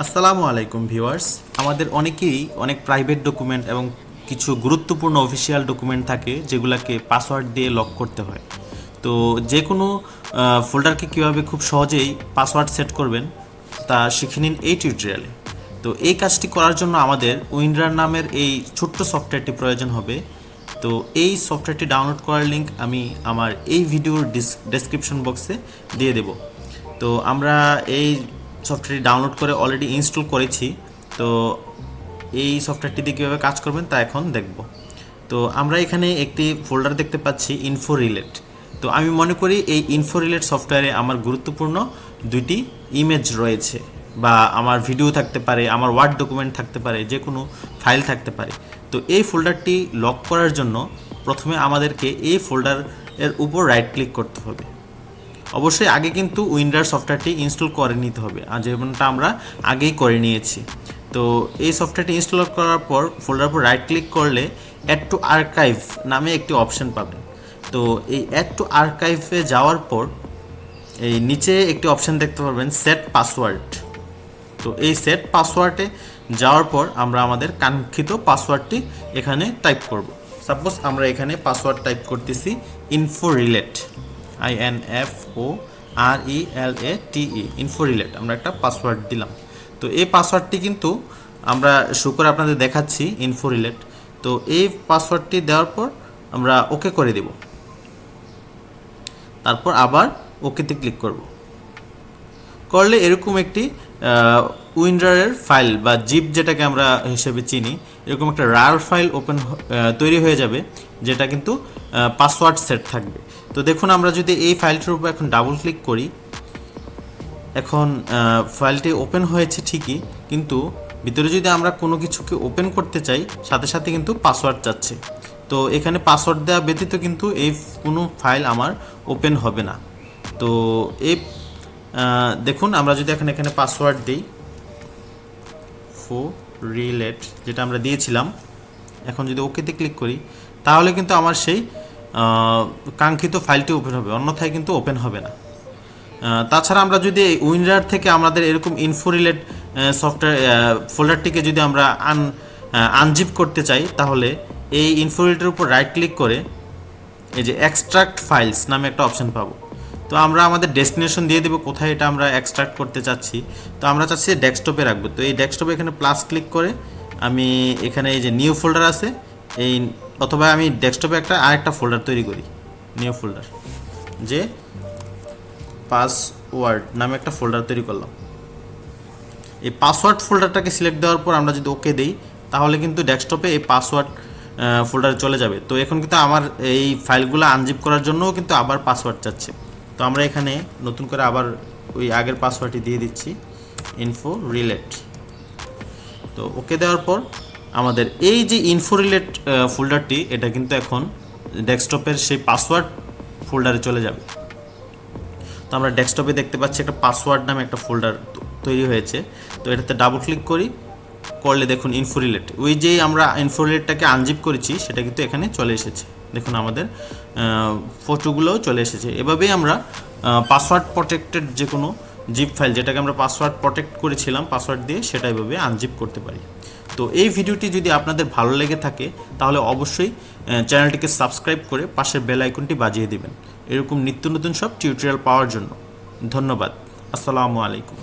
আসসালামু আলাইকুম ভিউয়ার্স। আমাদের অনেকেই অনেক প্রাইভেট ডকুমেন্ট এবং কিছু গুরুত্বপূর্ণ অফিসিয়াল ডকুমেন্ট থাকে যেগুলোকে পাসওয়ার্ড দিয়ে লক করতে হয়। তো যে কোনো ফোল্ডারকে কীভাবে খুব সহজেই পাসওয়ার্ড সেট করবেন তা শিখে নিন এই টিউটোরিয়ালে। তো এই কাজটি করার জন্য আমাদের উইন্ডার নামের এই ছোট্ট সফটওয়্যারটি প্রয়োজন হবে। তো এই সফটওয়্যারটি ডাউনলোড করার লিঙ্ক আমি আমার এই ভিডিওর ডেসক্রিপশন বক্সে দিয়ে দেব। তো আমরা এই সফটওয়্যারটি ডাউনলোড করে অলরেডি ইনস্টল করেছি। তো এই সফটওয়্যারটি দিয়ে কীভাবে কাজ করবেন তা এখন দেখব। তো আমরা এখানে একটি ফোল্ডার দেখতে পাচ্ছি ইনফো রিলেট। তো আমি মনে করি এই ইনফো রিলেট সফটওয়্যারে আমার গুরুত্বপূর্ণ দুইটি ইমেজ রয়েছে, বা আমার ভিডিও থাকতে পারে, আমার ওয়ার্ড ডকুমেন্ট থাকতে পারে, যে কোনো ফাইল থাকতে পারে। তো এই ফোল্ডারটি লক করার জন্য প্রথমে আমাদেরকে এই ফোল্ডারের উপর রাইট ক্লিক করতে হবে। অবশ্যই আগে কিন্তু উইন্ডার সফটওয়্যারটি ইনস্টল করে নিতে হবে, আর যেমনটা আমরা আগেই করে নিয়েছি। তো এই সফটওয়্যারটি ইনস্টল করার পর ফোল্ডার উপর রাইট ক্লিক করলে অ্যাড টু আর্কাইভ নামে একটি অপশন পাবেন। তো এই অ্যাড টু আর্কাইভে যাওয়ার পর এই নিচে একটি অপশন দেখতে পারবেন সেট পাসওয়ার্ড। তো এই সেট পাসওয়ার্ডে যাওয়ার পর আমরা আমাদের কাঙ্ক্ষিত পাসওয়ার্ডটি এখানে টাইপ করব। সাপোজ আমরা এখানে পাসওয়ার্ড টাইপ করতেছি info relate, INFORELATE, info relate. আমরা একটা পাসওয়ার্ড দিলাম। তো এই পাসওয়ার্ডটি কিন্তু আমরা শো করে আপনাদের দেখাচ্ছি ইনফো রিলেট। তো এই পাসওয়ার্ডটি দেওয়ার পর আমরা ওকে করে দেব, তারপর আবার ওকেতে ক্লিক করব। করলে এরকম একটি উইন্ডারের ফাইল বা জিপ যেটাকে আমরা হিসেবে চিনি, এরকম একটা রার ফাইল তৈরি হয়ে যাবে, যেটা কিন্তু পাসওয়ার্ড সেট থাকবে। তো দেখুন, আমরা যদি এই ফাইলটির উপর এখন ডাবল ক্লিক করি, এখন ফাইলটি ওপেন হয়েছে ঠিকই, কিন্তু ভিতরে যদি আমরা কোনো কিছুকে ওপেন করতে চাই সাথে সাথে কিন্তু পাসওয়ার্ড চাচ্ছে। তো এখানে পাসওয়ার্ড দেওয়া ব্যতীত কিন্তু এই কোনো ফাইল আমার ওপেন হবে না। তো এই দেখুন, আমরা যদি এখানে পাসওয়ার্ড দিই রিলেট, যেটা আমরা দিয়েছিলাম, এখন যদি ওকেতে ক্লিক করি, তাহলে কিন্তু আমার সেই কাঙ্ক্ষিত ফাইলটি ওপেন হবে, অন্যথায় কিন্তু ওপেন হবে না। তাছাড়া আমরা যদি উইন্ডার থেকে আমাদের এরকম ইনফো রিলেট সফটওয়্যার ফোল্ডারটিকে যদি আমরা আনজিপ করতে চাই, তাহলে এই ইনফো রিলেটের উপর রাইট ক্লিক করে এই যে এক্সট্রাক্ট ফাইলস নামে একটা অপশন পাবো। তো আমরা আমাদের ডেস্টিনেশন দিয়ে দেবো কোথায় এটা আমরা এক্সট্রাক্ট করতে চাচ্ছি। তো আমরা চাচ্ছি ডেস্কটপে রাখবো। তো এই ডেস্কটপে এখানে প্লাস ক্লিক করে আমি এখানে এই যে নিউ ফোল্ডার আছে এই, অথবা আমি ডেস্কটপে আরেকটা ফোল্ডার তৈরি করি, নিউ ফোল্ডার, যে পাসওয়ার্ড নামে একটা ফোল্ডার তৈরি করলাম। এই পাসওয়ার্ড ফোল্ডারটাকে সিলেক্ট দেওয়ার পর আমরা যদি ওকে দিই, তাহলে কিন্তু ডেস্কটপে এই পাসওয়ার্ড ফোল্ডারে চলে যাবে। তো এখন কিন্তু আমার এই ফাইলগুলো আনজিপ করার জন্যও কিন্তু আবার পাসওয়ার্ড চাচ্ছে। তো আমরা এখানে নতুন করে আবার ওই আগের পাসওয়ার্ডটি দিয়ে দিচ্ছি, ইনফো রিলেট। তো ওকে দেওয়ার পর আমাদের এই যে ইনফো রিলেট ফোল্ডারটি, এটা কিন্তু এখন ডেস্কটপের সেই পাসওয়ার্ড ফোল্ডারে চলে যাবে। তো আমরা ডেস্কটপে দেখতে পাচ্ছি একটা পাসওয়ার্ড নামে একটা ফোল্ডার তৈরি হয়েছে। তো এটাতে ডাবল ক্লিক করলে দেখুন ইনফো রিলেট, ওই যে আমরা ইনফো রিলেটটাকে আনজিপ করেছি সেটা কিন্তু এখানে চলে এসেছে। দেখুন আমাদের ফটোগুলোও চলে এসেছে। এভাবেই আমরা পাসওয়ার্ড প্রটেক্টেড যে কোনো জিপ ফাইল, যেটাকে আমরা পাসওয়ার্ড প্রটেক্ট করেছিলাম পাসওয়ার্ড দিয়ে, সেটা এভাবে আনজিপ করতে পারি। তো এই ভিডিওটি যদি আপনাদের ভালো লেগে থাকে, তাহলে অবশ্যই চ্যানেলটিকে সাবস্ক্রাইব করে পাশের বেল আইকনটি বাজিয়ে দিবেন এরকম নিত্য নতুন সব টিউটোরিয়াল পাওয়ার জন্য। ধন্যবাদ। আসসালামু আলাইকুম।